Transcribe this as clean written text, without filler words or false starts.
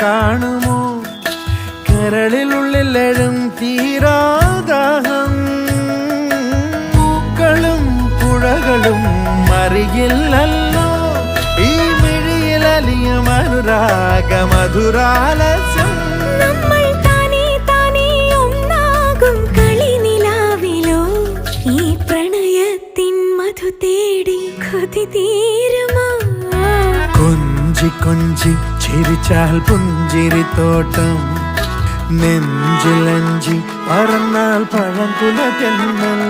കാണുമോ കരളിലുള്ളിലെഴും തീരാദാഹം പൂക്കളും പുഴകളും അറിയില്ലല്ലോ ഈ മിഴിയിലലിയും അനുരാഗ മധുരാലസ്യം കൊഞ്ചി കൊഞ്ചി ചിരിച്ചാൽ പുഞ്ചിരിത്തോട്ടം നെഞ്ചിലഞ്ചി പറന്നാൽ പഴംകുല തെന്നൽ